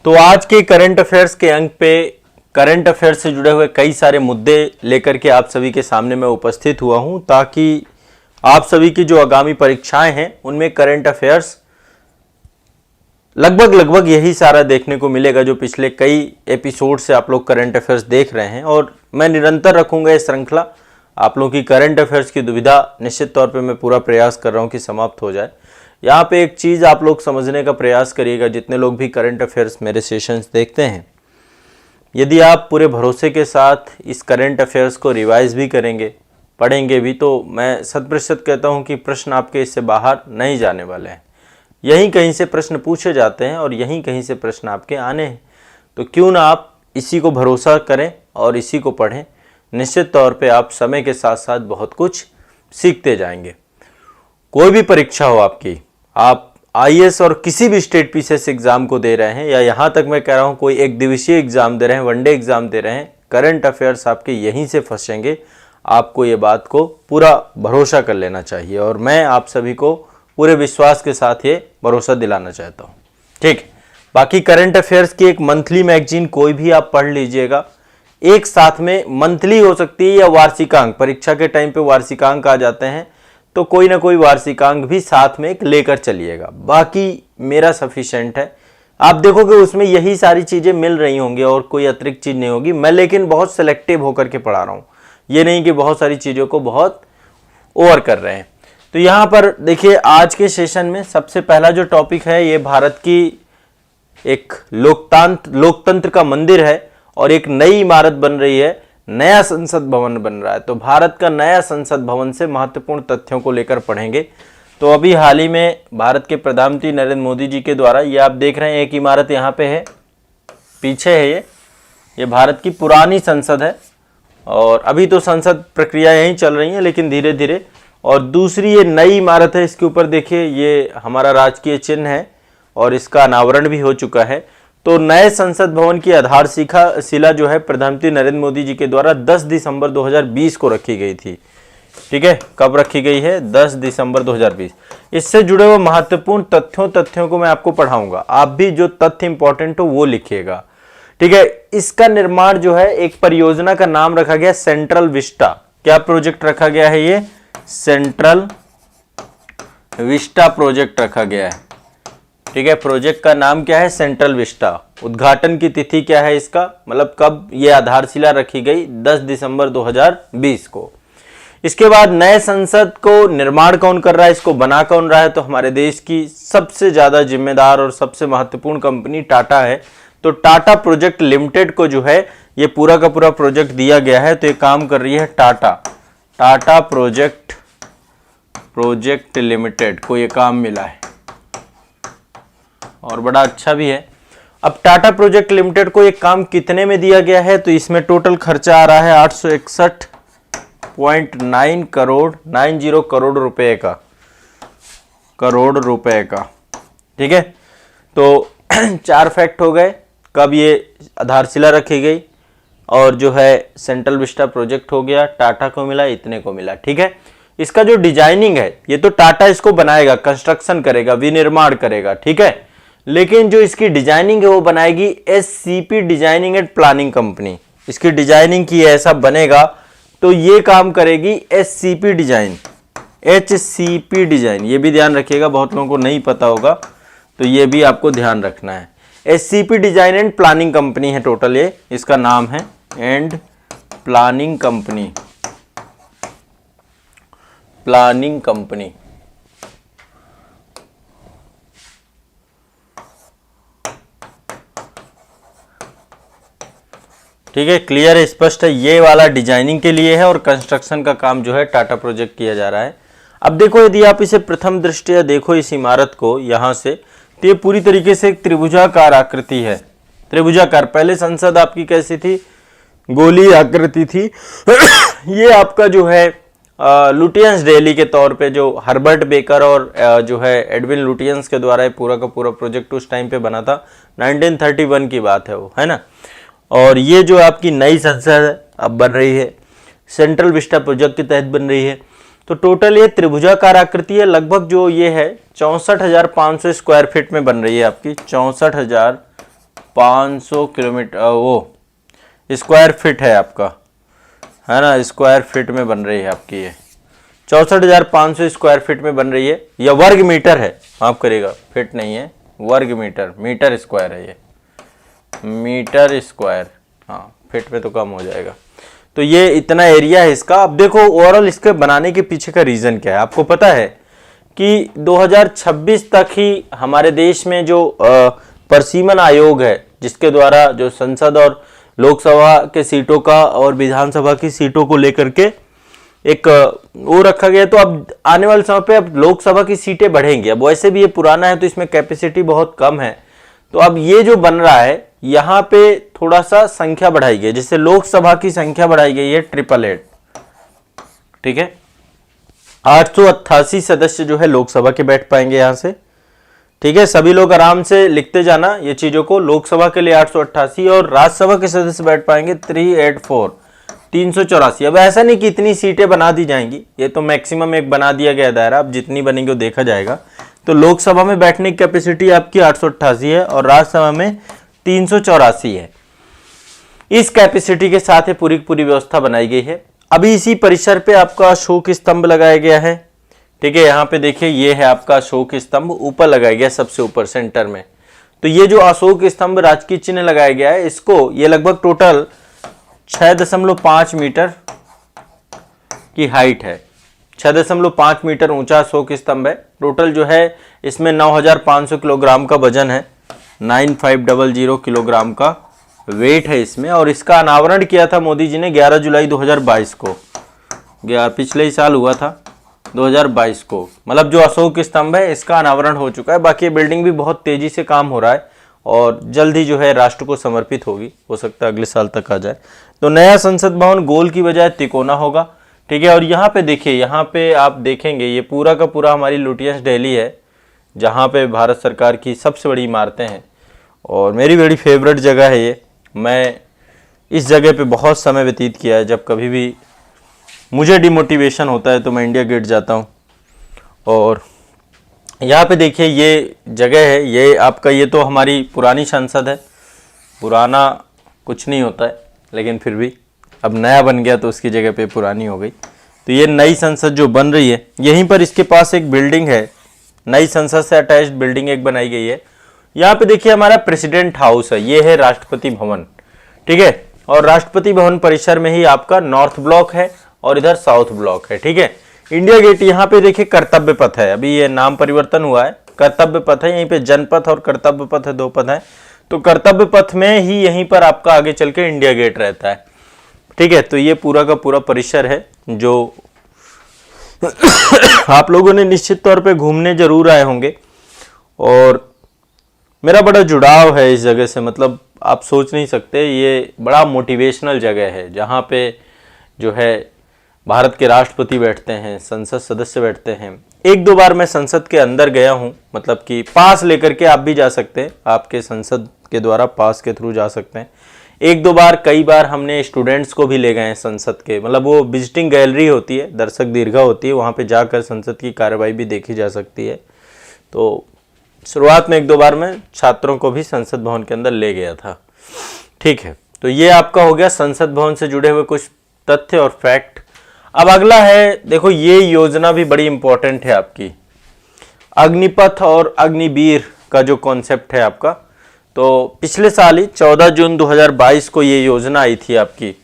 तो आज के करंट अफेयर्स के अंक पे करंट अफेयर्स से जुड़े हुए कई सारे मुद्दे लेकर के आप सभी के सामने मैं उपस्थित हुआ हूं, ताकि आप सभी की जो आगामी परीक्षाएं हैं उनमें करंट अफेयर्स लगभग यही सारा देखने को मिलेगा जो पिछले कई एपिसोड से आप लोग करंट अफेयर्स देख रहे हैं। और मैं निरंतर रखूंगा ये श्रृंखला। आप लोगों की करंट अफेयर्स की दुविधा निश्चित तौर पे मैं पूरा प्रयास कर रहा हूं कि समाप्त हो जाए। यहाँ पे एक चीज़ आप लोग समझने का प्रयास करिएगा, जितने लोग भी करंट अफेयर्स मेरे सेशंस देखते हैं, यदि आप पूरे भरोसे के साथ इस करंट अफेयर्स को रिवाइज भी करेंगे, पढ़ेंगे भी, तो मैं 100% कहता हूँ कि प्रश्न आपके इससे बाहर नहीं जाने वाले हैं। यहीं कहीं से प्रश्न पूछे जाते हैं और यहीं कहीं से प्रश्न आपके आने हैं। तो क्यों ना आप इसी को भरोसा करें और इसी को पढ़ें। निश्चित तौर पे आप समय के साथ साथ बहुत कुछ सीखते जाएंगे। कोई भी परीक्षा हो आपकी, आप आईएएस और किसी भी स्टेट पीसीएस एग्जाम को दे रहे हैं, या यहाँ तक मैं कह रहा हूँ कोई एक दिवसीय एग्जाम दे रहे हैं, वनडे एग्जाम दे रहे हैं, करंट अफेयर्स आपके यहीं से फंसेंगे। आपको ये बात को पूरा भरोसा कर लेना चाहिए और मैं आप सभी को पूरे विश्वास के साथ ये भरोसा दिलाना चाहता हूँ। ठीक, बाकी करंट अफेयर्स की एक मंथली मैगजीन कोई भी आप पढ़ लीजिएगा। एक साथ में मंथली हो सकती है या वार्षिकांक, परीक्षा के टाइम पे वार्षिकांक आ जाते हैं, तो कोई ना कोई वार्षिकांक भी साथ में एक लेकर चलिएगा। बाकी मेरा सफिशिएंट है। आप देखोगे उसमें यही सारी चीज़ें मिल रही होंगी और कोई अतिरिक्त चीज़ नहीं होगी। मैं लेकिन बहुत सेलेक्टिव होकर के पढ़ा रहा हूँ, ये नहीं कि बहुत सारी चीज़ों को बहुत ओवर कर रहे हैं। तो यहाँ पर देखिए, आज के सेशन में सबसे पहला जो टॉपिक है, ये भारत की एक लोकतंत्र का मंदिर है और एक नई इमारत बन रही है, नया संसद भवन बन रहा है। तो भारत का नया संसद भवन से महत्वपूर्ण तथ्यों को लेकर पढ़ेंगे। तो अभी हाल ही में भारत के प्रधानमंत्री नरेंद्र मोदी जी के द्वारा, ये आप देख रहे हैं एक इमारत यहाँ पे है, पीछे है ये भारत की पुरानी संसद है और अभी तो संसद प्रक्रिया यहीं चल रही है, लेकिन धीरे धीरे। और दूसरी ये नई इमारत है, इसके ऊपर देखिए ये हमारा राजकीय चिन्ह है और इसका अनावरण भी हो चुका है। तो नए संसद भवन की आधारशिला जो है प्रधानमंत्री नरेंद्र मोदी जी के द्वारा 10 दिसंबर 2020 को रखी गई थी। ठीक है, कब रखी गई है? 10 दिसंबर 2020। इससे जुड़े हुए महत्वपूर्ण तथ्यों को मैं आपको पढ़ाऊंगा। आप भी जो तथ्य इंपॉर्टेंट हो वो लिखिएगा। ठीक है, इसका निर्माण जो है, एक परियोजना का नाम रखा गया सेंट्रल विस्टा। क्या प्रोजेक्ट रखा गया है? ये सेंट्रल विस्टा प्रोजेक्ट रखा गया है। ठीक है, प्रोजेक्ट का नाम क्या है? Central Vista. उद्घाटन की तिथि क्या है इसका, मतलब कब ये आधारशिला रखी गई? 10 दिसंबर 2020 को। इसके बाद नए संसद को निर्माण कौन कर रहा है, इसको बना कौन रहा है? तो हमारे देश की सबसे ज्यादा जिम्मेदार और सबसे महत्वपूर्ण कंपनी टाटा है। तो टाटा प्रोजेक्ट लिमिटेड को जो है ये पूरा का पूरा प्रोजेक्ट दिया गया है। तो ये काम कर रही है टाटा प्रोजेक्ट लिमिटेड को ये काम मिला है और बड़ा अच्छा भी है। अब टाटा प्रोजेक्ट लिमिटेड को ये काम कितने में दिया गया है? तो इसमें टोटल खर्चा आ रहा है 861.90 करोड़ रुपए का। ठीक है, तो 4 फैक्ट हो गए। कब ये आधारशिला रखी गई और जो है सेंट्रल विस्टा प्रोजेक्ट हो गया, टाटा को मिला, इतने को मिला। ठीक है, इसका जो डिजाइनिंग है, ये तो टाटा इसको बनाएगा, कंस्ट्रक्शन करेगा, विनिर्माण करेगा। ठीक है, लेकिन जो इसकी डिजाइनिंग है वो बनाएगी SCP designing and planning company. इसकी डिजाइनिंग की ऐसा बनेगा, तो ये काम करेगी एससीपी डिजाइन, एचसीपी डिजाइन। ये भी ध्यान रखिएगा, बहुत लोगों को नहीं पता होगा, तो ये भी आपको ध्यान रखना है। SCP design and planning company है टोटल, ये इसका नाम है, एंड प्लानिंग कंपनी। ठीक है, क्लियर है, स्पष्ट है। ये वाला डिजाइनिंग के लिए है और कंस्ट्रक्शन का काम जो है टाटा प्रोजेक्ट किया जा रहा है। अब देखो, यदि आप इसे प्रथम दृष्टया देखो इस इमारत को यहां से, तो ये पूरी तरीके से एक त्रिभुजाकार आकृति है। त्रिभुजाकार, पहले संसद आपकी कैसी थी? गोली आकृति थी। ये आपका जो है लुटियंस डेली के तौर पे, जो हर्बर्ट बेकर और जो है एडविन लुटियंस के द्वारा पूरा का पूरा प्रोजेक्ट उस टाइम पे बना था। 1931 की बात है वो, है ना। और ये जो आपकी नई संसद अब बन रही है, सेंट्रल विस्टा प्रोजेक्ट के तहत बन रही है। तो टोटल ये त्रिभुजाकार आकृति है, लगभग जो ये है 64,500 स्क्वायर फीट में बन रही है आपकी, 64,500 500 किलोमीटर वो स्क्वायर फिट है आपका, है ना, स्क्वायर फिट में बन रही है आपकी ये 64,500 स्क्वायर फिट में बन रही है। यह वर्ग मीटर है, माफ करिएगा, फिट नहीं है, वर्ग मीटर, मीटर स्क्वायर है ये, मीटर स्क्वायर, हाँ फिट में तो कम हो जाएगा। तो ये इतना एरिया है इसका। अब देखो ओवरऑल इसके बनाने के पीछे का रीजन क्या है। आपको पता है कि 2026 तक ही हमारे देश में जो परिसीमन आयोग है, जिसके द्वारा जो संसद और लोकसभा के सीटों का और विधानसभा की सीटों को लेकर के एक वो रखा गया, तो अब आने वाले समय पे अब लोकसभा की सीटें बढ़ेंगी। अब वैसे भी ये पुराना है तो इसमें कैपेसिटी बहुत कम है, तो अब ये जो बन रहा है यहाँ पे थोड़ा सा संख्या बढ़ाई गई, जैसे लोकसभा की संख्या बढ़ाई गई है 888, ठीक है, 888 सदस्य जो है लोकसभा के बैठ पाएंगे यहाँ से, ठीक है। सभी लोग आराम से लिखते जाना ये चीजों को, लोकसभा के लिए 888 और राज्यसभा के सदस्य बैठ पाएंगे 384। अब ऐसा नहीं कि इतनी सीटें बना दी जाएंगी, ये तो मैक्सिमम एक बना दिया गया दायरा, अब जितनी बनेंगी वो देखा जाएगा। तो लोकसभा में बैठने की कैपेसिटी आपकी 888 है और राज्यसभा में 384 है। इस कैपेसिटी के साथ ये पूरी पूरी व्यवस्था बनाई गई है। अभी इसी परिसर पे आपका अशोक स्तंभ लगाया गया है, ठीक है। यहाँ पे देखिए ये है आपका अशोक स्तंभ, ऊपर लगाया गया सबसे ऊपर सेंटर में। तो ये जो अशोक स्तंभ राजकीय चिन्ह लगाया गया है, इसको ये लगभग टोटल 6.5 मीटर की हाइट है, 6.5 मीटर ऊंचा अशोक स्तंभ है। टोटल जो है इसमें 9,500 किलोग्राम का वजन है, 9500 किलोग्राम का वेट है इसमें। और इसका अनावरण किया था मोदी जी ने 11 जुलाई 2022 को, पिछले ही साल हुआ था 2022 को। मतलब जो अशोक स्तंभ है इसका अनावरण हो चुका है। बाकी बिल्डिंग भी बहुत तेजी से काम हो रहा है और जल्द ही जो है राष्ट्र को समर्पित होगी, हो सकता है अगले साल तक आ जाए। तो नया संसद भवन गोल की बजाय तिकोना होगा, ठीक है। और यहाँ पे देखिए, यहाँ पे आप देखेंगे ये पूरा का पूरा हमारी लुटियंस दिल्ली है, जहाँ पे भारत सरकार की सबसे बड़ी इमारतें हैं और मेरी बड़ी फेवरेट जगह है ये। मैं इस जगह पे बहुत समय व्यतीत किया है, जब कभी भी मुझे डिमोटिवेशन होता है तो मैं इंडिया गेट जाता हूँ। और यहाँ पे देखिए ये जगह है, ये आपका, ये तो हमारी पुरानी संसद है, पुराना कुछ नहीं होता है लेकिन फिर भी अब नया बन गया तो उसकी जगह पे पुरानी हो गई। तो ये नई संसद जो बन रही है, यहीं पर इसके पास एक बिल्डिंग है, नई संसद से अटैच्ड बिल्डिंग एक बनाई गई है। यहाँ पे देखिए हमारा प्रेसिडेंट हाउस है, ये है राष्ट्रपति भवन, ठीक है। और राष्ट्रपति भवन परिसर में ही आपका नॉर्थ ब्लॉक है और इधर साउथ ब्लॉक है, ठीक है। इंडिया गेट यहाँ पे देखिए कर्तव्य पथ है, अभी ये नाम परिवर्तन हुआ है, कर्तव्य पथ है, यहीं पे जनपथ और कर्तव्य पथ है, दो पथ है। तो कर्तव्य पथ में ही यहीं पर आपका आगे चल के इंडिया गेट रहता है, ठीक है। तो ये पूरा का पूरा परिसर है जो आप लोगों ने निश्चित तौर पे घूमने जरूर आए होंगे और मेरा बड़ा जुड़ाव है इस जगह से। मतलब आप सोच नहीं सकते, ये बड़ा मोटिवेशनल जगह है, जहाँ पे जो है भारत के राष्ट्रपति बैठते हैं, संसद सदस्य बैठते हैं। एक दो बार मैं संसद के अंदर गया हूँ, मतलब कि पास लेकर के आप भी जा सकते हैं, आपके संसद के द्वारा पास के थ्रू जा सकते हैं। एक दो बार, कई बार हमने स्टूडेंट्स को भी ले गए हैं संसद के, मतलब वो विजिटिंग गैलरी होती है, दर्शक दीर्घा होती है, वहाँ पे जाकर संसद की कार्रवाई भी देखी जा सकती है। तो शुरुआत में एक दो बार मैं छात्रों को भी संसद भवन के अंदर ले गया था, ठीक है। तो ये आपका हो गया संसद भवन से जुड़े हुए कुछ तथ्य और फैक्ट। अब अगला है, देखो ये योजना भी बड़ी इंपॉर्टेंट है आपकी, अग्निपथ और अग्निवीर का जो कॉन्सेप्ट है आपका। तो पिछले साल ही 14 जून 2022 को ये योजना आई थी आपकी,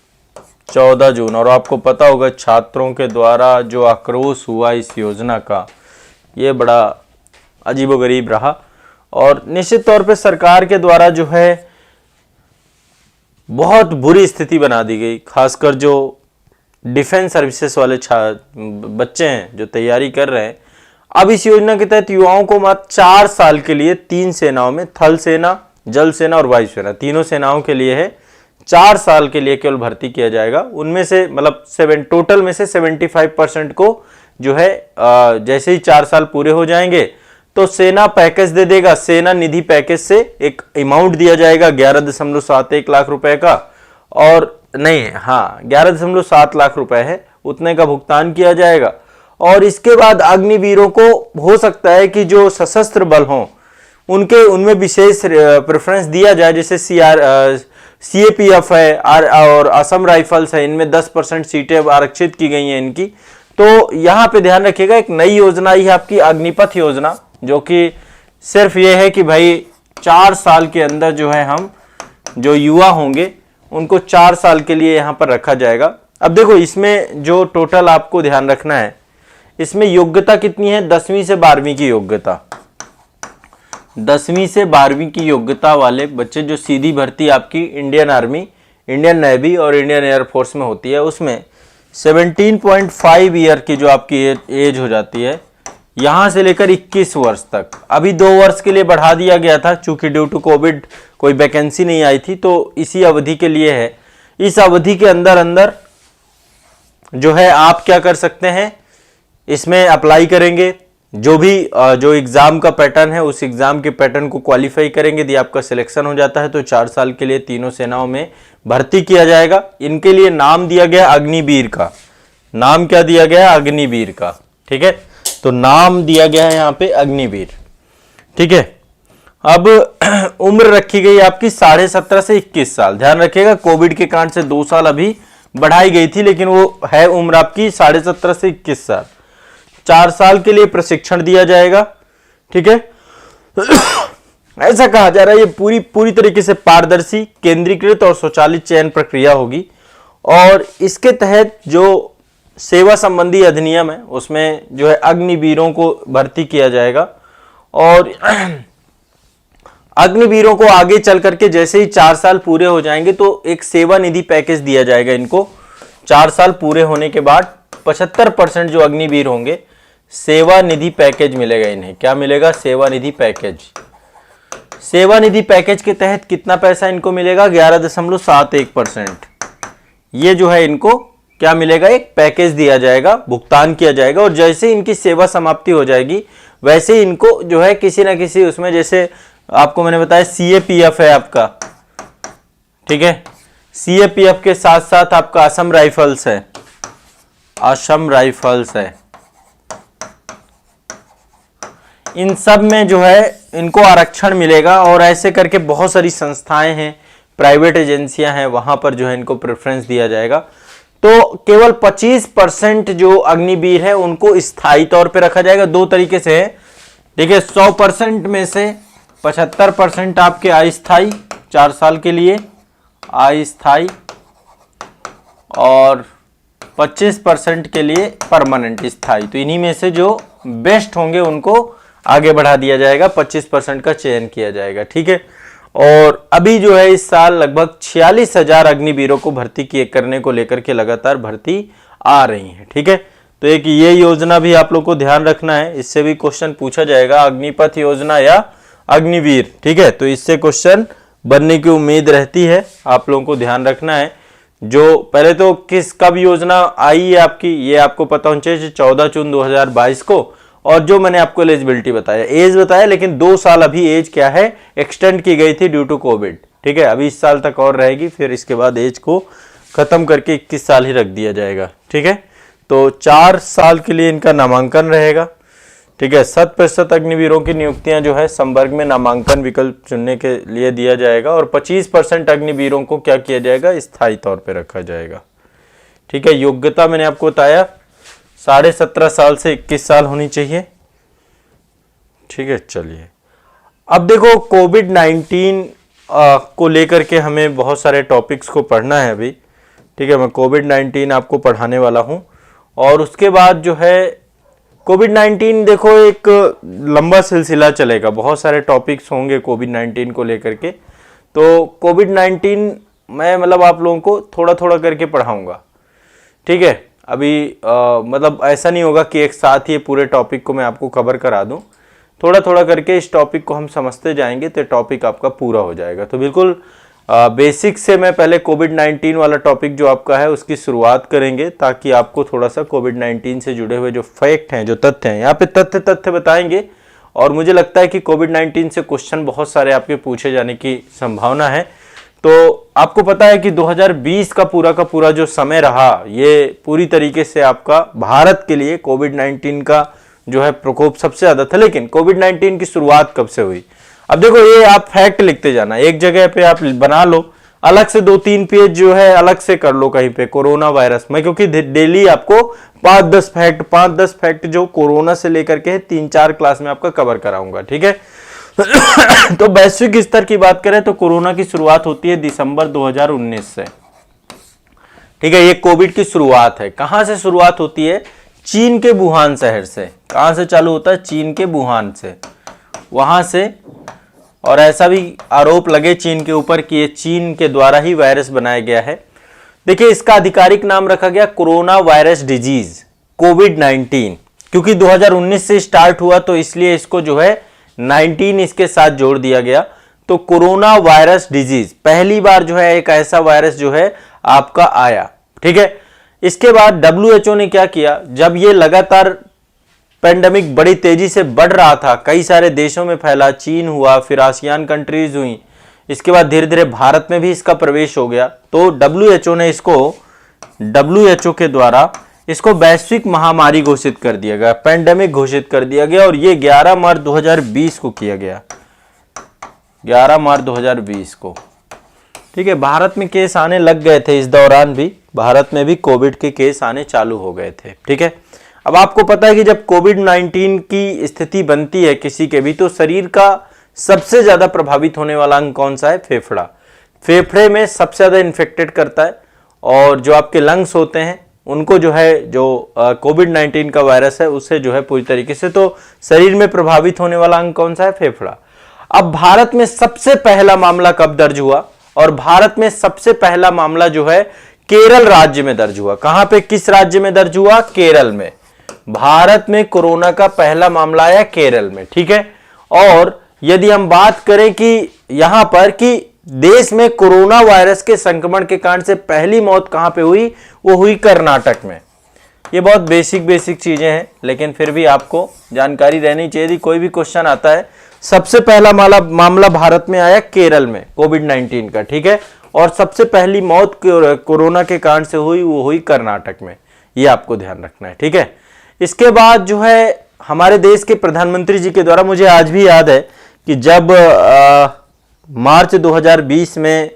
14 जून। और आपको पता होगा छात्रों के द्वारा जो आक्रोश हुआ इस योजना का, ये बड़ा अजीबोगरीब रहा और निश्चित तौर पे सरकार के द्वारा जो है बहुत बुरी स्थिति बना दी गई। खासकर जो डिफेंस सर्विसेज वाले बच्चे हैं जो तैयारी कर रहे हैं, अब इस योजना के तहत युवाओं को मात्र 4 साल के लिए 3 सेनाओं में, थल सेना, जल सेना और वायु सेना, तीनों सेनाओं के लिए है, 4 साल के लिए केवल भर्ती किया जाएगा। उनमें से मतलब टोटल में से 75% को जो है जैसे ही 4 साल पूरे हो जाएंगे तो सेना पैकेज दे देगा, सेना निधि पैकेज से एक अमाउंट दिया जाएगा 11.71 लाख रुपए का, और नहीं, हाँ 11.7 लाख रुपए है, उतने का भुगतान किया जाएगा। और इसके बाद अग्निवीरों को हो सकता है कि जो सशस्त्र बल हों उनमें विशेष प्रेफरेंस दिया जाए, जैसे CAPF है और असम राइफल्स है, इनमें 10% सीटें आरक्षित की गई हैं इनकी। तो यहाँ पे ध्यान रखिएगा, एक नई योजना आई है आपकी अग्निपथ योजना, जो कि सिर्फ ये है कि भाई 4 साल के अंदर जो है हम जो युवा होंगे उनको 4 साल के लिए यहाँ पर रखा जाएगा। अब देखो इसमें जो टोटल आपको ध्यान रखना है, इसमें योग्यता कितनी है, 10वीं से 12वीं की योग्यता। 10वीं से 12वीं की योग्यता वाले बच्चे जो सीधी भर्ती आपकी इंडियन आर्मी, इंडियन नेवी और इंडियन एयरफोर्स में होती है, उसमें 17.5 ईयर की जो आपकी एज हो जाती है, यहां से लेकर 21 वर्ष तक। अभी 2 वर्ष के लिए बढ़ा दिया गया था, चूंकि ड्यू टू कोविड कोई वैकेंसी नहीं आई थी, तो इसी अवधि के लिए है। इस अवधि के अंदर अंदर जो है आप क्या कर सकते हैं, इसमें अप्लाई करेंगे, जो एग्जाम का पैटर्न है उस एग्जाम के पैटर्न को क्वालिफाई करेंगे। यदि आपका सिलेक्शन हो जाता है तो 4 साल के लिए तीनों सेनाओं में भर्ती किया जाएगा। इनके लिए नाम दिया गया अग्निवीर का। नाम क्या दिया गया, अग्निवीर का। ठीक है, तो नाम दिया गया है यहाँ पे अग्निवीर। ठीक है, अब उम्र रखी गई आपकी 17.5 से 21 साल। ध्यान रखिएगा, कोविड के कारण से 2 साल अभी बढ़ाई गई थी, लेकिन वो है उम्र आपकी 17.5 से 21 साल। 4 साल के लिए प्रशिक्षण दिया जाएगा। ठीक है, ऐसा कहा जा रहा है ये पूरी तरीके से पारदर्शी, केंद्रीकृत और स्वचालित चयन प्रक्रिया होगी। और इसके तहत जो सेवा संबंधी अधिनियम है उसमें जो है अग्निवीरों को भर्ती किया जाएगा। और अग्निवीरों को आगे चल करके जैसे ही 4 साल पूरे हो जाएंगे तो एक सेवा निधि पैकेज दिया जाएगा इनको। 4 साल पूरे होने के बाद 75% जो अग्निवीर होंगे, सेवा निधि पैकेज मिलेगा इन्हें। क्या मिलेगा, सेवा निधि पैकेज। सेवा निधि पैकेज के तहत कितना पैसा इनको मिलेगा, 11.71%। ये जो है इनको क्या मिलेगा, एक पैकेज दिया जाएगा, भुगतान किया जाएगा। और जैसे इनकी सेवा समाप्ति हो जाएगी वैसे ही इनको जो है किसी ना किसी उसमें, जैसे आपको मैंने बताया CAPF है आपका। ठीक है, CAPF के साथ साथ आपका असम राइफल्स है, असम राइफल्स है। इन सब में जो है इनको आरक्षण मिलेगा। और ऐसे करके बहुत सारी संस्थाएं हैं, प्राइवेट एजेंसियां हैं, वहां पर जो है इनको प्रेफरेंस दिया जाएगा। तो केवल 25% जो अग्निवीर है उनको स्थायी तौर पे रखा जाएगा। 2 तरीके से है। ठीक है, 100% में से 75% आपके अस्थायी 4 साल के लिए अस्थायी, और 25% के लिए परमानेंट स्थायी। तो इन्हीं में से जो बेस्ट होंगे उनको आगे बढ़ा दिया जाएगा, 25% का चयन किया जाएगा। ठीक है, और अभी जो है इस साल लगभग 46,000 अग्निवीरों को भर्ती करने को लेकर के लगातार भर्ती आ रही है। ठीक है, तो एक ये योजना भी आप लोग को ध्यान रखना है, इससे भी क्वेश्चन पूछा जाएगा, अग्निपथ योजना या अग्निवीर। ठीक है, तो इससे क्वेश्चन बनने की उम्मीद रहती है, आप लोगों को ध्यान रखना है। जो पहले तो कब योजना आई है आपकी, ये आपको पता होना चाहिए, 14 जून 2022 को। और जो मैंने आपको एलिजिबिलिटी बताया, एज बताया, लेकिन 2 साल अभी एज क्या है, एक्सटेंड की गई थी ड्यू टू कोविड। ठीक है, अभी इस साल तक और रहेगी, फिर इसके बाद एज को खत्म करके 21 साल ही रख दिया जाएगा। ठीक है, तो 4 साल के लिए इनका नामांकन रहेगा। ठीक है, 100% अग्निवीरों की नियुक्तियां जो है संवर्ग में नामांकन विकल्प चुनने के लिए दिया जाएगा। और 25% अग्निवीरों को क्या किया जाएगा, स्थायी तौर पर रखा जाएगा। ठीक है, योग्यता मैंने आपको बताया 17.5 साल से 21 साल होनी चाहिए। ठीक है, चलिए अब देखो कोविड-19 को लेकर के हमें बहुत सारे टॉपिक्स को पढ़ना है अभी। ठीक है, मैं कोविड-19 आपको पढ़ाने वाला हूं। और उसके बाद जो है कोविड-19 देखो एक लंबा सिलसिला चलेगा, बहुत सारे टॉपिक्स होंगे कोविड-19 को लेकर के। तो कोविड-19 मैं मतलब आप लोगों को थोड़ा थोड़ा करके पढ़ाऊंगा। ठीक है, अभी मतलब ऐसा नहीं होगा कि एक साथ ही पूरे टॉपिक को मैं आपको कवर करा दूं। थोड़ा थोड़ा करके इस टॉपिक को हम समझते जाएंगे तो टॉपिक आपका पूरा हो जाएगा। तो बिल्कुल बेसिक से मैं पहले कोविड-19 वाला टॉपिक जो आपका है उसकी शुरुआत करेंगे, ताकि आपको थोड़ा सा कोविड-19 से जुड़े हुए जो फैक्ट हैं, जो तथ्य हैं, यहाँ पे तथ्य बताएंगे। और मुझे लगता है कि कोविड-19 से क्वेश्चन बहुत सारे आपके पूछे जाने की संभावना है। तो आपको पता है कि 2020 का पूरा जो समय रहा, ये पूरी तरीके से आपका भारत के लिए कोविड-19 का जो है प्रकोप सबसे ज्यादा था। लेकिन कोविड-19 की शुरुआत कब से हुई, अब देखो ये आप फैक्ट लिखते जाना, एक जगह पे आप बना लो, अलग से 2-3 पेज जो है अलग से कर लो कहीं पे कोरोना वायरस में, क्योंकि डेली आपको 5-10 फैक्ट जो कोरोना से लेकर के 3-4 क्लास में आपका कवर कराऊंगा, ठीक है। तो वैश्विक स्तर की बात करें तो कोरोना की शुरुआत होती है दिसंबर 2019 से, ठीक है। ये कोविड की शुरुआत है, कहां से शुरुआत होती है? चीन के वुहान शहर से। कहां से चालू होता है? चीन के वुहान से, वहां से। और ऐसा भी आरोप लगे चीन के ऊपर कि ये चीन के द्वारा ही वायरस बनाया गया है। देखिए इसका आधिकारिक नाम रखा गया कोरोना वायरस डिजीज कोविड-19, क्योंकि 2019 से स्टार्ट हुआ तो इसलिए इसको जो है 19 इसके साथ जोड़ दिया गया। तो कोरोना वायरस डिजीज पहली बार जो है एक ऐसा वायरस जो है आपका आया, ठीक है। इसके बाद WHO ने क्या किया, जब ये लगातार पेंडेमिक बड़ी तेजी से बढ़ रहा था, कई सारे देशों में फैला, चीन हुआ, फिर आसियान कंट्रीज हुई, इसके बाद धीरे धीरे भारत में भी इसका प्रवेश हो गया, तो WHO ने इसको, WHO के द्वारा इसको वैश्विक महामारी घोषित कर दिया गया, पेंडेमिक घोषित कर दिया गया। और ये 11 मार्च 2020 को किया गया, 11 मार्च 2020 को, ठीक है। भारत में केस आने लग गए थे, इस दौरान भी भारत में भी कोविड के केस आने चालू हो गए थे, ठीक है। अब आपको पता है कि जब कोविड-19 की स्थिति बनती है किसी के भी, तो शरीर का सबसे ज्यादा प्रभावित होने वाला अंग कौन सा है? फेफड़ा। फेफड़े में सबसे ज्यादा इन्फेक्टेड करता है, और जो आपके लंग्स होते हैं उनको जो है, जो कोविड-19 का वायरस है उससे जो है पूरी तरीके से, तो शरीर में प्रभावित होने वाला अंग कौन सा है? फेफड़ा। अब भारत में सबसे पहला मामला कब दर्ज हुआ? और भारत में सबसे पहला मामला जो है केरल राज्य में दर्ज हुआ। कहां पे, किस राज्य में दर्ज हुआ? केरल में। भारत में कोरोना का पहला मामला आया केरल में, ठीक है। और यदि हम बात करें कि यहां पर कि देश में कोरोना वायरस के संक्रमण के कारण से पहली मौत कहां पे हुई, वो हुई कर्नाटक में। ये बहुत बेसिक चीजें हैं, लेकिन फिर भी आपको जानकारी रहनी चाहिए, कोई भी क्वेश्चन आता है। सबसे पहला मामला भारत में आया केरल में कोविड-19 का, ठीक है। और सबसे पहली मौत कोरोना के कारण से हुई, वो हुई कर्नाटक में। ये आपको ध्यान रखना है, ठीक है। इसके बाद जो है हमारे देश के प्रधानमंत्री जी के द्वारा, मुझे आज भी याद है कि जब मार्च 2020 में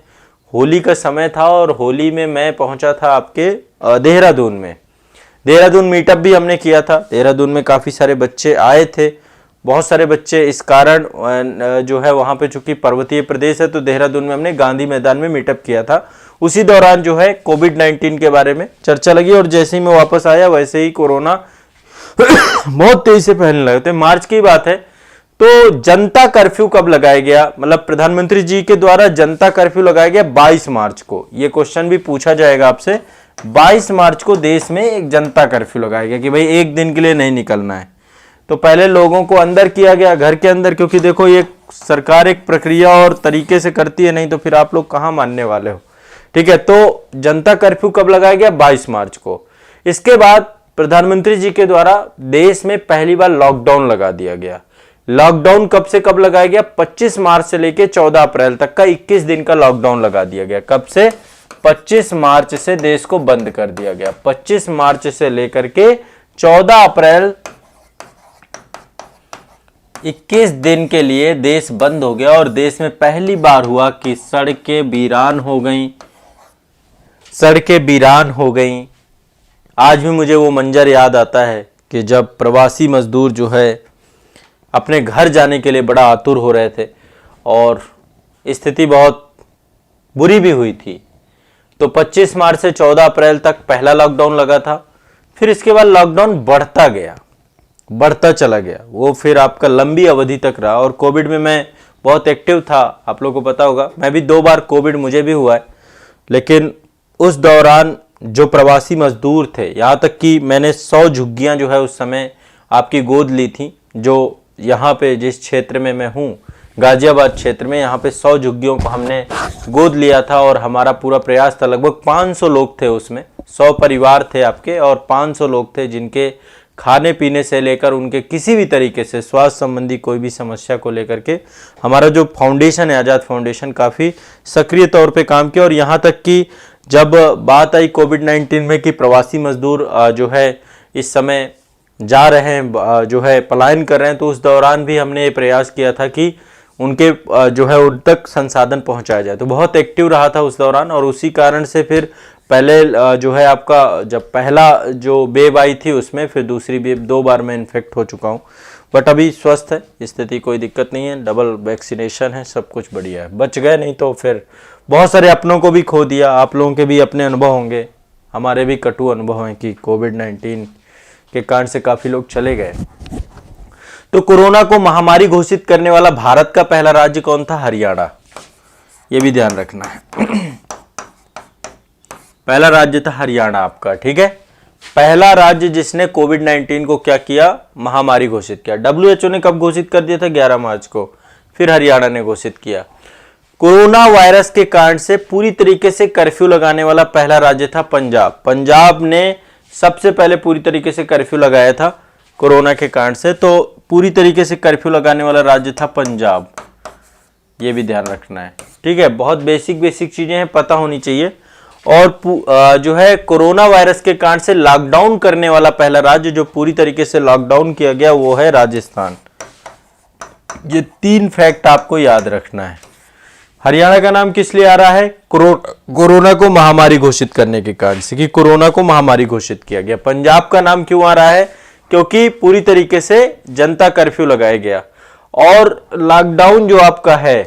होली का समय था, और होली में मैं पहुंचा था आपके देहरादून में। देहरादून मीटअप भी हमने किया था। देहरादून में काफ़ी सारे बच्चे आए थे, बहुत सारे बच्चे इस कारण जो है वहाँ पे, चूंकि पर्वतीय प्रदेश है, तो देहरादून में हमने गांधी मैदान में मीटअप किया था। उसी दौरान जो है कोविड-19 के बारे में चर्चा लगी, और जैसे ही मैं वापस आया वैसे ही कोरोना बहुत तेजी से फैलने लगे थे। मार्च की बात है। तो जनता कर्फ्यू कब लगाया गया? मतलब प्रधानमंत्री जी के द्वारा जनता कर्फ्यू लगाया गया 22 मार्च को। यह क्वेश्चन भी पूछा जाएगा आपसे। 22 मार्च को देश में एक जनता कर्फ्यू लगाया गया कि भाई एक दिन के लिए नहीं निकलना है। तो पहले लोगों को अंदर किया गया, घर के अंदर, क्योंकि देखो ये सरकार एक प्रक्रिया और तरीके से करती है, नहीं तो फिर आप लोग कहां मानने वाले हो, ठीक है। तो जनता कर्फ्यू कब लगाया गया? 22 मार्च को। इसके बाद प्रधानमंत्री जी के द्वारा देश में पहली बार लॉकडाउन लगा दिया गया। लॉकडाउन कब से कब लगाया गया? 25 मार्च से लेकर 14 अप्रैल तक का 21 दिन का लॉकडाउन लगा दिया गया। कब से? 25 मार्च से देश को बंद कर दिया गया। 25 मार्च से लेकर के 14 अप्रैल 21 दिन के लिए देश बंद हो गया। और देश में पहली बार हुआ कि सड़कें वीरान हो गईं, सड़कें वीरान हो गईं। आज भी मुझे वो मंजर याद आता है कि जब प्रवासी मजदूर जो है अपने घर जाने के लिए बड़ा आतुर हो रहे थे, और स्थिति बहुत बुरी भी हुई थी। तो 25 मार्च से 14 अप्रैल तक पहला लॉकडाउन लगा था। फिर इसके बाद लॉकडाउन बढ़ता गया, बढ़ता चला गया, वो फिर आपका लंबी अवधि तक रहा। और कोविड में मैं बहुत एक्टिव था, आप लोगों को पता होगा। मैं भी 2 बार कोविड मुझे भी हुआ है। लेकिन उस दौरान जो प्रवासी मजदूर थे, यहाँ तक कि मैंने 100 झुग्गियाँ जो है उस समय आपकी गोद ली थी। जो यहाँ पे जिस क्षेत्र में मैं हूँ, गाजियाबाद क्षेत्र में, यहाँ पे 100 झुग्गियों को हमने गोद लिया था। और हमारा पूरा प्रयास था, लगभग 500 लोग थे उसमें, 100 परिवार थे आपके, और 500 लोग थे जिनके खाने पीने से लेकर उनके किसी भी तरीके से स्वास्थ्य संबंधी कोई भी समस्या को लेकर के हमारा जो फाउंडेशन है, आज़ाद फाउंडेशन, काफ़ी सक्रिय तौर पे काम किया। और यहाँ तक कि जब बात आई कोविड-19 में कि प्रवासी मजदूर जो है इस समय जा रहे हैं, जो है पलायन कर रहे हैं, तो उस दौरान भी हमने ये प्रयास किया था कि उनके जो है उन तक संसाधन पहुंचाया जाए। तो बहुत एक्टिव रहा था उस दौरान, और उसी कारण से फिर पहले जो है आपका जब पहला जो वेव आई थी उसमें, फिर दूसरी वेव 2 बार मैं इन्फेक्ट हो चुका हूँ, बट अभी स्वस्थ है, स्थिति कोई दिक्कत नहीं है, डबल वैक्सीनेशन है, सब कुछ बढ़िया है, बच गए, नहीं तो फिर बहुत सारे अपनों को भी खो दिया। आप लोगों के भी अपने अनुभव होंगे, हमारे भी कटु अनुभव हैं कि कोविड-19 के कारण से काफ़ी लोग चले गए। तो कोरोना को महामारी घोषित करने वाला भारत का पहला राज्य कौन था? हरियाणा, ये भी ध्यान रखना है। पहला राज्य था हरियाणा आपका, ठीक है। पहला राज्य जिसने कोविड-19 को क्या किया? महामारी घोषित किया। WHO ने कब घोषित कर दिया था? 11 मार्च को। फिर हरियाणा ने घोषित किया। कोरोना वायरस के कारण से पूरी तरीके से कर्फ्यू लगाने वाला पहला राज्य था पंजाब। पंजाब ने सबसे पहले पूरी तरीके से कर्फ्यू लगाया था कोरोना के कारण से, तो पूरी तरीके से कर्फ्यू लगाने वाला राज्य था पंजाब, ये भी ध्यान रखना है, ठीक है। बहुत बेसिक चीजें हैं, पता होनी चाहिए। और जो है कोरोना वायरस के कारण से लॉकडाउन करने वाला पहला राज्य जो पूरी तरीके से लॉकडाउन किया गया वो है राजस्थान। ये 3 फैक्ट आपको याद रखना है। हरियाणा का नाम किस लिए आ रहा है? कोरोना को महामारी घोषित करने के कारण से, कि कोरोना को महामारी घोषित किया गया। पंजाब का नाम क्यों आ रहा है? क्योंकि पूरी तरीके से जनता कर्फ्यू लगाया गया। और लॉकडाउन जो आपका है,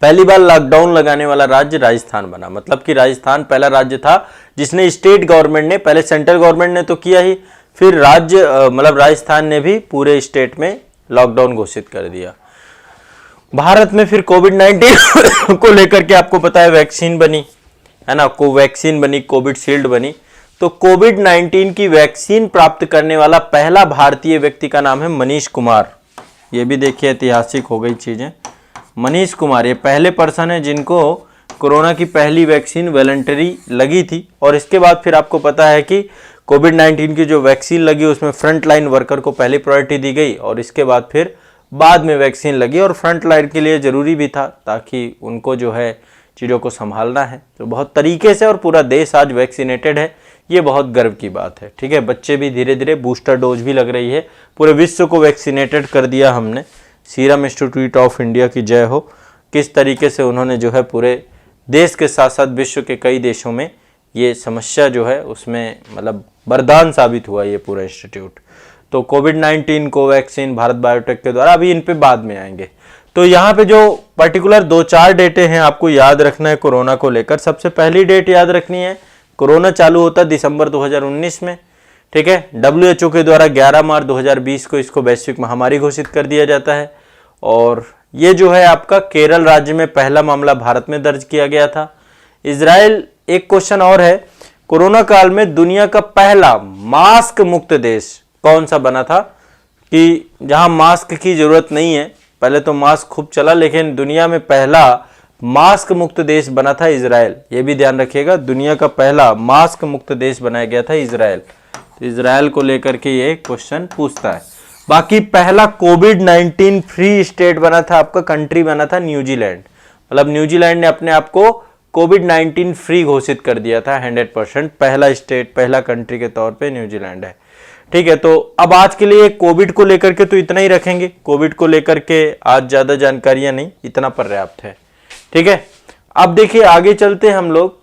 पहली बार लॉकडाउन लगाने वाला राज्य राजस्थान बना, मतलब कि राजस्थान पहला राज्य था जिसने स्टेट गवर्नमेंट ने, पहले सेंट्रल गवर्नमेंट ने तो किया ही, फिर राज्य मतलब राजस्थान ने भी पूरे स्टेट में लॉकडाउन घोषित कर दिया। भारत में फिर कोविड-19 को लेकर के आपको पता है वैक्सीन बनी है ना, कोवैक्सीन बनी, कोविशील्ड बनी। तो कोविड-19 की वैक्सीन प्राप्त करने वाला पहला भारतीय व्यक्ति का नाम है मनीष कुमार। ये भी देखिए ऐतिहासिक हो गई चीजें। मनीष कुमार ये पहले पर्सन है जिनको कोरोना की पहली वैक्सीन वॉलंटरी लगी थी। और इसके बाद फिर आपको पता है कि कोविड-19 की जो वैक्सीन लगी उसमें फ्रंट लाइन वर्कर को पहली प्रायोरिटी दी गई, और इसके बाद फिर बाद में वैक्सीन लगी। और फ्रंट लाइन के लिए ज़रूरी भी था ताकि उनको जो है चीज़ों को संभालना है। तो बहुत तरीके से और पूरा देश आज वैक्सीनेटेड है, ये बहुत गर्व की बात है, ठीक है। बच्चे भी धीरे धीरे, बूस्टर डोज भी लग रही है, पूरे विश्व को वैक्सीनेटेड कर दिया हमने। सीरम इंस्टीट्यूट ऑफ इंडिया की जय हो। किस तरीके से उन्होंने जो है पूरे देश के साथ साथ विश्व के कई देशों में ये समस्या जो है उसमें मतलब वरदान साबित हुआ ये पूरा इंस्टीट्यूट। तो कोविड-19 कोवैक्सीन भारत बायोटेक के द्वारा, अभी इन पे बाद में आएंगे। तो यहाँ पे जो पर्टिकुलर 2-4 डेटें हैं आपको याद रखना है कोरोना को लेकर। सबसे पहली डेट याद रखनी है, कोरोना चालू होता दिसंबर 2019 में, ठीक है। WHO के द्वारा 11 मार्च 2020 को इसको वैश्विक महामारी घोषित कर दिया जाता है। और ये जो है आपका केरल राज्य में पहला मामला भारत में दर्ज किया गया था। इजराइल, एक क्वेश्चन और है, कोरोना काल में दुनिया का पहला मास्क मुक्त देश कौन सा बना था? कि जहां मास्क की जरूरत नहीं है, पहले तो मास्क खूब चला, लेकिन दुनिया में पहला मास्क मुक्त देश बना था इजराइल। ये भी ध्यान रखिएगा, दुनिया का पहला मास्क मुक्त देश बनाया गया था इजराइल। तो इजराइल को लेकर के ये क्वेश्चन पूछता है। बाकी पहला कोविड-19 फ्री स्टेट बना था आपका, कंट्री बना था न्यूजीलैंड। मतलब न्यूजीलैंड ने अपने आप को कोविड-19 फ्री घोषित कर दिया था 100%। पहला स्टेट, पहला कंट्री के तौर पे न्यूजीलैंड है, ठीक है। तो अब आज के लिए कोविड को लेकर के तो इतना ही रखेंगे। कोविड को लेकर के आज ज्यादा जानकारियां नहीं, इतना पर्याप्त है, ठीक है। अब देखिए आगे चलते हम लोग।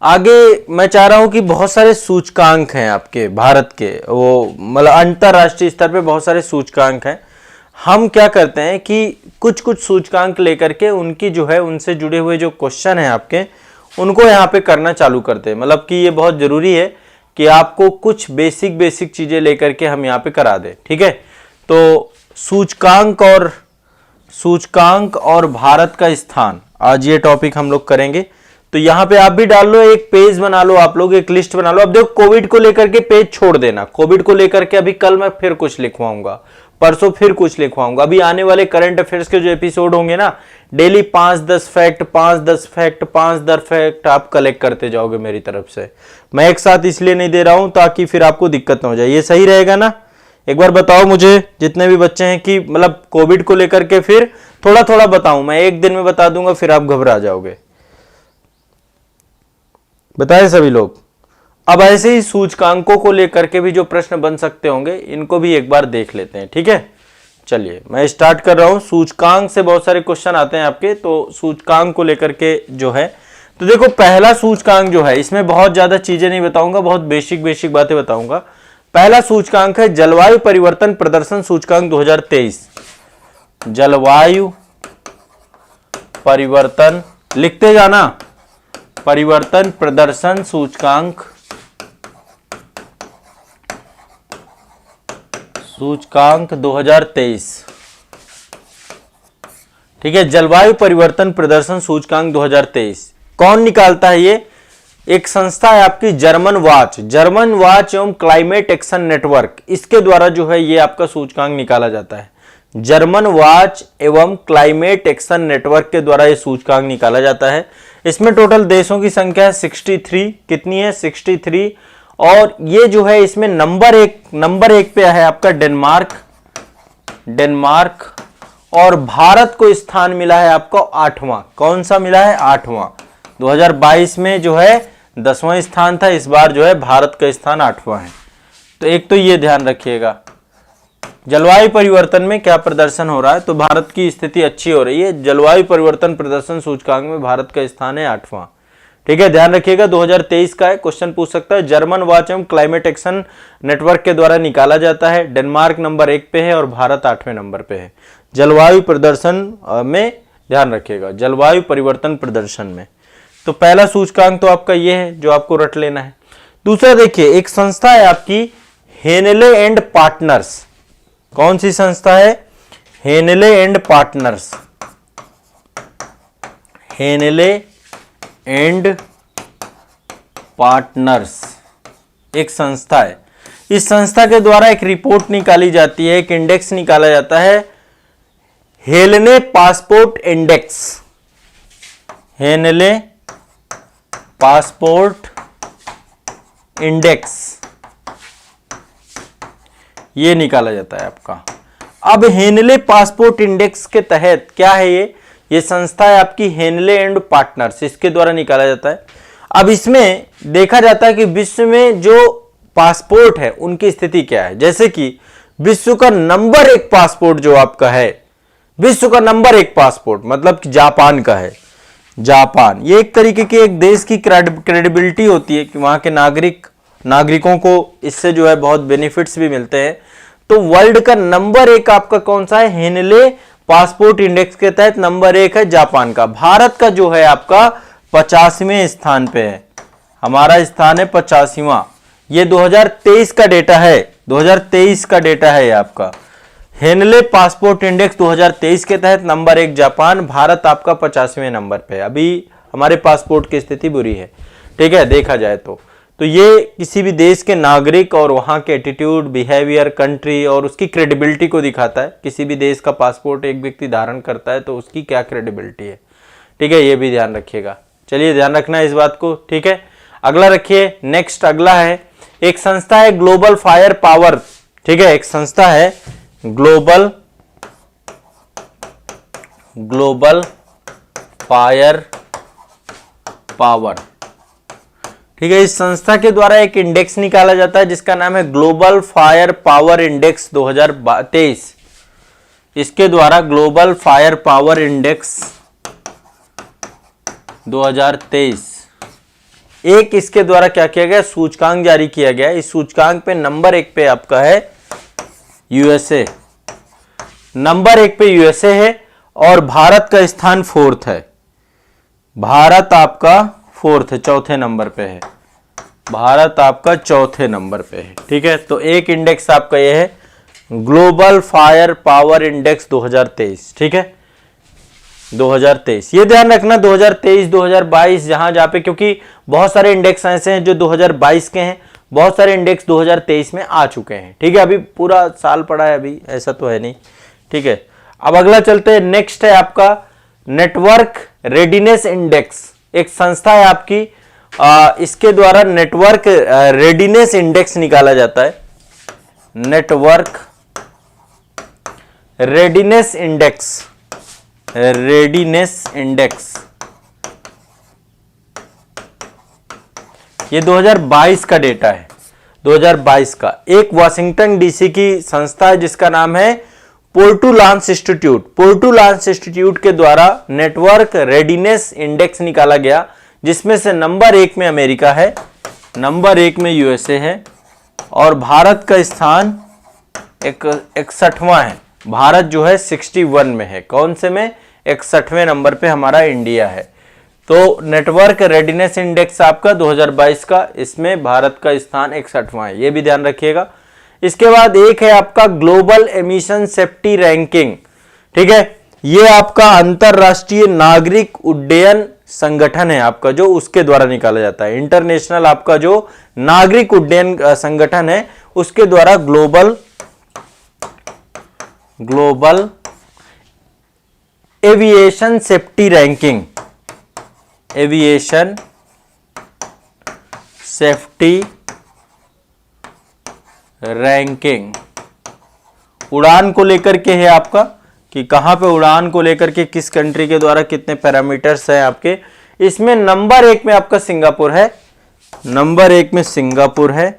आगे मैं चाह रहा हूं कि बहुत सारे सूचकांक हैं आपके भारत के, वो मतलब अंतरराष्ट्रीय स्तर पे बहुत सारे सूचकांक हैं। हम क्या करते हैं कि कुछ कुछ सूचकांक लेकर के उनकी जो है उनसे जुड़े हुए जो क्वेश्चन हैं आपके, उनको यहाँ पे करना चालू करते हैं। मतलब कि ये बहुत जरूरी है कि आपको कुछ बेसिक चीजें लेकर के हम यहाँ पे करा दें, ठीक है। तो सूचकांक और भारत का स्थान, आज ये टॉपिक हम लोग करेंगे। तो यहाँ पे आप भी डाल लो, एक पेज बना लो, आप लोग एक लिस्ट बना लो। अब देखो कोविड को लेकर के पेज छोड़ देना, कोविड को लेकर के अभी कल मैं फिर कुछ लिखवाऊंगा, परसों फिर कुछ लिखवाऊंगा। अभी आने वाले करंट अफेयर्स के जो एपिसोड होंगे ना, डेली 5-10 फैक्ट 5-10 फैक्ट 5-10 फैक्ट आप कलेक्ट करते जाओगे मेरी तरफ से। मैं एक साथ इसलिए नहीं दे रहा हूं ताकि फिर आपको दिक्कत ना हो जाए। ये सही रहेगा ना? एक बार बताओ मुझे जितने भी बच्चे हैं कि मतलब कोविड को लेकर के फिर थोड़ा थोड़ा बताऊं, मैं एक दिन में बता दूंगा फिर आप घबरा जाओगे। बताए सभी लोग? अब ऐसे ही सूचकांकों को लेकर के भी जो प्रश्न बन सकते होंगे, इनको भी एक बार देख लेते हैं, ठीक है। चलिए मैं स्टार्ट कर रहा हूं। सूचकांक से बहुत सारे क्वेश्चन आते हैं आपके, तो सूचकांक को लेकर के जो है, तो देखो पहला सूचकांक जो है, इसमें बहुत ज्यादा चीजें नहीं बताऊंगा, बहुत बेसिक बेसिक बातें बताऊंगा। पहला सूचकांक है जलवायु परिवर्तन प्रदर्शन सूचकांक 2023। जलवायु परिवर्तन लिखते जाना, परिवर्तन प्रदर्शन सूचकांक 2023। ठीक है, जलवायु परिवर्तन प्रदर्शन सूचकांक 2023 कौन निकालता है? ये एक संस्था है आपकी, जर्मन वाच एवं क्लाइमेट एक्शन नेटवर्क, इसके द्वारा जो है ये आपका सूचकांक निकाला जाता है। जर्मन वाच एवं क्लाइमेट एक्शन नेटवर्क के द्वारा ये सूचकांक निकाला जाता है। इसमें टोटल देशों की संख्या है 63। कितनी है? 63। और ये जो है इसमें नंबर एक पे है आपका डेनमार्क, और भारत को स्थान मिला है आपको 8वां। कौन सा मिला है? 8वां। 2022 में जो है 10वां स्थान था, इस बार जो है भारत का स्थान 8वां है। तो एक तो ये ध्यान रखिएगा, जलवायु परिवर्तन में क्या प्रदर्शन हो रहा है, तो भारत की स्थिति अच्छी हो रही है। जलवायु परिवर्तन प्रदर्शन सूचकांक में भारत का स्थान है 8वां। ठीक है, ध्यान रखिएगा। 2023 का है, क्वेश्चन पूछ सकता है। जर्मन वाच एवं क्लाइमेट एक्शन नेटवर्क के द्वारा निकाला जाता है। डेनमार्क नंबर 1 पे है और भारत 8वें नंबर पे है जलवायु प्रदर्शन में। ध्यान रखिएगा, जलवायु परिवर्तन प्रदर्शन में। तो पहला सूचकांक तो आपका ये है जो आपको रट लेना है। दूसरा देखिए, एक संस्था है आपकी हेनले एंड पार्टनर्स। कौन सी संस्था है? Henley and Partners. Henley and Partners एक संस्था है। इस संस्था के द्वारा एक रिपोर्ट निकाली जाती है, एक इंडेक्स निकाला जाता है, Henley Passport Index. Henley Passport Index ये निकाला जाता है आपका। अब हेनले पासपोर्ट इंडेक्स के तहत क्या है ये संस्था है आपकी हेनले एंड पार्टनर्स, इसके द्वारा निकाला जाता है। अब इसमें देखा जाता है कि विश्व में जो पासपोर्ट है उनकी स्थिति क्या है। जैसे कि विश्व का नंबर 1 पासपोर्ट जो आपका है, विश्व का नंबर 1 पासपोर्ट मतलब कि जापान का है। जापान ये एक तरीके की एक देश की क्रेडिबिलिटी होती है कि वहां के नागरिकों को इससे जो है बहुत बेनिफिट्स भी मिलते हैं। तो वर्ल्ड का नंबर 1 आपका कौन सा है? हेनले पासपोर्ट इंडेक्स के तहत नंबर 1 है जापान का। भारत का जो है आपका 85वें स्थान पे है, हमारा स्थान है 85वां। ये 2023 का डेटा है, 2023 का डेटा है ये आपका। हेनले पासपोर्ट इंडेक्स 2023 के तहत नंबर 1 जापान, भारत आपका 85वें नंबर पे है। अभी हमारे पासपोर्ट की स्थिति बुरी है, ठीक है, देखा जाए तो ये किसी भी देश के नागरिक और वहां के एटीट्यूड, बिहेवियर, कंट्री और उसकी क्रेडिबिलिटी को दिखाता है। किसी भी देश का पासपोर्ट एक व्यक्ति धारण करता है तो उसकी क्या क्रेडिबिलिटी है, ठीक है, ये भी ध्यान रखिएगा। चलिए ध्यान रखना है इस बात को, ठीक है। अगला रखिए, नेक्स्ट अगला है, एक संस्था है ग्लोबल फायर पावर, ठीक है, एक संस्था है ग्लोबल फायर पावर, ठीक है। इस संस्था के द्वारा एक इंडेक्स निकाला जाता है जिसका नाम है ग्लोबल फायर पावर इंडेक्स 2023। इसके द्वारा ग्लोबल फायर पावर इंडेक्स 2023 एक इसके द्वारा क्या किया गया? सूचकांक जारी किया गया। इस सूचकांक पे नंबर 1 पे आपका है यूएसए, नंबर 1 पे यूएसए है और भारत का स्थान 4th है। भारत आपका 4th है, 4थे नंबर पे है। भारत आपका 4थे नंबर पे है, ठीक है। तो एक इंडेक्स आपका ये है ग्लोबल फायर पावर इंडेक्स 2023, ठीक है, 2023। ये ध्यान रखना 2023, 2022 जहां पे, क्योंकि बहुत सारे इंडेक्स ऐसे हैं जो 2022 के हैं, बहुत सारे इंडेक्स 2023 में आ चुके हैं, ठीक है। अभी पूरा साल पड़ा है, अभी ऐसा तो है नहीं, ठीक है। अब अगला चलते हैं, नेक्स्ट है आपका नेटवर्क रेडीनेस इंडेक्स। एक संस्था है आपकी, इसके द्वारा नेटवर्क रेडीनेस इंडेक्स निकाला जाता है। Network readiness index, readiness index ये 2022 का डेटा है, 2022 का। एक वाशिंगटन डीसी की संस्था है जिसका नाम है पोर्टुलांस इंस्टीट्यूट के द्वारा नेटवर्क रेडीनेस इंडेक्स निकाला गया, जिसमें से नंबर 1 में अमेरिका है, नंबर 1 में यूएसए है और भारत का स्थान 61वां है। भारत जो है 61 में है। कौन से में? 61वें नंबर पे हमारा इंडिया है। तो नेटवर्क रेडीनेस इंडेक्स आपका 2022 का, इसमें भारत का स्थान 61वां है, ये भी ध्यान रखिएगा। इसके बाद एक है आपका ग्लोबल एमिशन सेफ्टी रैंकिंग, ठीक है। ये आपका अंतरराष्ट्रीय नागरिक उड्डयन संगठन है आपका, जो उसके द्वारा निकाला जाता है। इंटरनेशनल आपका जो नागरिक उड्डयन संगठन है उसके द्वारा global aviation safety ranking, aviation safety ranking उड़ान को लेकर के है आपका, कि कहां पे उड़ान को लेकर के किस कंट्री के द्वारा कितने पैरामीटर्स हैं आपके। इसमें नंबर 1 में आपका सिंगापुर है, नंबर 1 में सिंगापुर है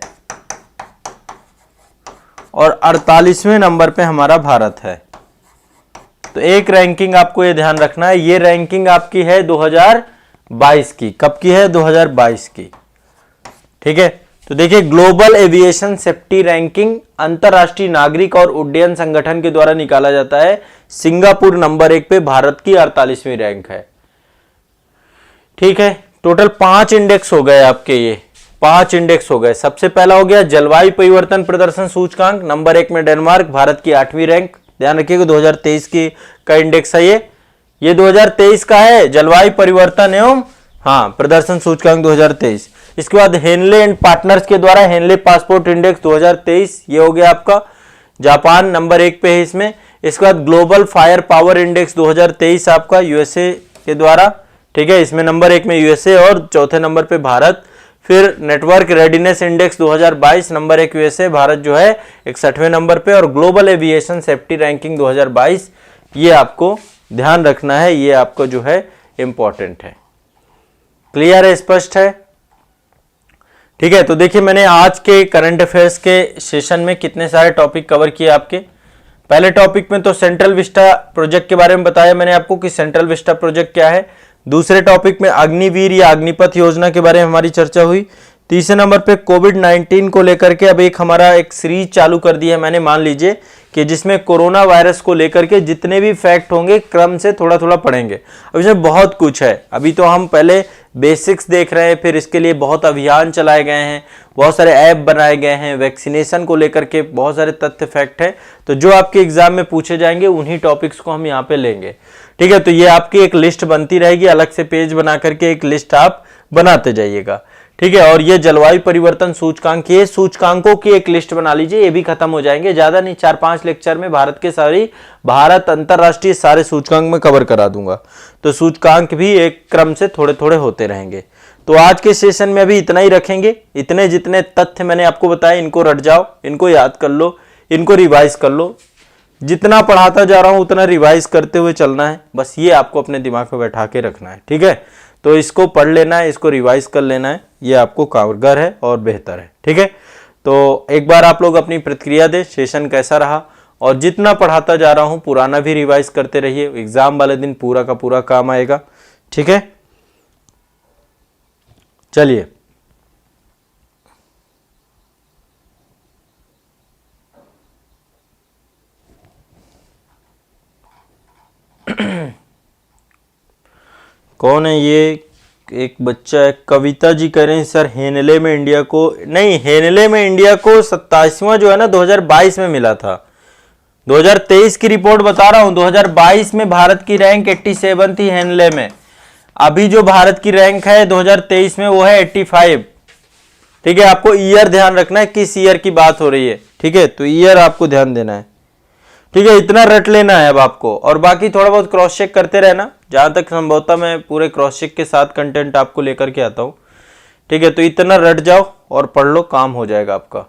और 48वें नंबर पे हमारा भारत है। तो एक रैंकिंग आपको ये ध्यान रखना है, ये रैंकिंग आपकी है 2022 की। कब की है? 2022 की, ठीक है। तो देखिए, ग्लोबल एविएशन सेफ्टी रैंकिंग अंतरराष्ट्रीय नागरिक और उड्डयन संगठन के द्वारा निकाला जाता है। सिंगापुर नंबर 1 पे, भारत की 48वीं रैंक है, ठीक है। टोटल 5 इंडेक्स हो गए आपके, ये 5 इंडेक्स हो गए। सबसे पहला हो गया जलवायु परिवर्तन प्रदर्शन सूचकांक, नंबर 1 में डेनमार्क, भारत की 8वीं रैंक। ध्यान रखिएगा 2023 की का इंडेक्स है ये 2023 का है, जलवायु परिवर्तन एवं प्रदर्शन सूचकांक 2023। इसके बाद हेनले एंड पार्टनर्स के द्वारा हेनले पासपोर्ट इंडेक्स 2023, ये हो गया आपका, जापान नंबर 1 पे है इसमें। इसके बाद ग्लोबल फायर पावर इंडेक्स 2023 आपका यूएसए के द्वारा, ठीक है। इसमें नंबर 1 में यूएसए और चौथे नंबर पे भारत। फिर network readiness index 2022, number 1 USA, Bharat जो है 61वें नंबर पे। और ग्लोबल एविएशन सेफ्टी रैंकिंग 2022, ये आपको ध्यान रखना है, ये आपको जो है इंपॉर्टेंट है। क्लियर है? स्पष्ट है? ठीक है। तो देखिए, मैंने आज के करंट अफेयर्स के सेशन में कितने सारे टॉपिक कवर किए आपके। पहले टॉपिक में तो सेंट्रल विस्टा प्रोजेक्ट के बारे में बताया मैंने आपको कि सेंट्रल विस्टा प्रोजेक्ट क्या है। दूसरे टॉपिक में अग्निवीर या अग्निपथ योजना के बारे में हमारी चर्चा हुई। तीसरे नंबर पे कोविड-19 को लेकर के अब हमारा एक सीरीज चालू कर दी है मैंने, मान लीजिए कि जिसमें कोरोना वायरस को लेकर के जितने भी फैक्ट होंगे क्रम से थोड़ा थोड़ा पढ़ेंगे। अब इसमें बहुत कुछ है, अभी तो हम पहले बेसिक्स देख रहे हैं, फिर इसके लिए बहुत अभियान चलाए गए हैं, बहुत सारे ऐप बनाए गए हैं, वैक्सीनेशन को लेकर के बहुत सारे तथ्य फैक्ट है। तो जो आपके एग्जाम में पूछे जाएंगे उन्हीं टॉपिक्स को हम यहाँ पे लेंगे, ठीक है। तो ये आपकी एक लिस्ट बनती रहेगी, अलग से पेज बना करके एक लिस्ट आप बनाते जाइएगा, ठीक है। और ये जलवायु परिवर्तन सूचकांक, ये सूचकांकों की एक लिस्ट बना लीजिए, ये भी खत्म हो जाएंगे, ज्यादा नहीं, 4-5 लेक्चर में भारत अंतरराष्ट्रीय सारे सूचकांक में कवर करा दूंगा। तो सूचकांक भी एक क्रम से थोड़े थोड़े होते रहेंगे। तो आज के सेशन में अभी इतना ही रखेंगे। इतने जितने तथ्य मैंने आपको बताए इनको रट जाओ, इनको याद कर लो, इनको रिवाइज कर लो। जितना पढ़ाता जा रहा हूं उतना रिवाइज करते हुए चलना है, बस ये आपको अपने दिमाग में बैठा के रखना है, ठीक है। तो इसको पढ़ लेना है, इसको रिवाइज कर लेना है, ये आपको कारगर है और बेहतर है, ठीक है। तो एक बार आप लोग अपनी प्रतिक्रिया दें, सेशन कैसा रहा। और जितना पढ़ाता जा रहा हूं पुराना भी रिवाइज करते रहिए, एग्जाम वाले दिन पूरा का पूरा काम आएगा, ठीक है। चलिए, कौन है ये? एक बच्चा है, कविता जी कह रहे हैं सर हेनले में इंडिया को, नहीं, हेनले में इंडिया को 27वां जो है ना 2022 में मिला था। 2023 की रिपोर्ट बता रहा हूं, 2022 में भारत की रैंक 87 थी हेनले में। अभी जो भारत की रैंक है 2023 में वो है 85, ठीक है। आपको ईयर ध्यान रखना है, किस ईयर की बात हो रही है, ठीक है। तो ईयर आपको ध्यान देना है, ठीक है। इतना रट लेना है अब आपको, और बाकी थोड़ा बहुत क्रॉस चेक करते रहना, जहां तक संभवतः मैं पूरे क्रॉस चेक के साथ कंटेंट आपको लेकर के आता हूं, ठीक है। तो इतना रट जाओ और पढ़ लो, काम हो जाएगा आपका।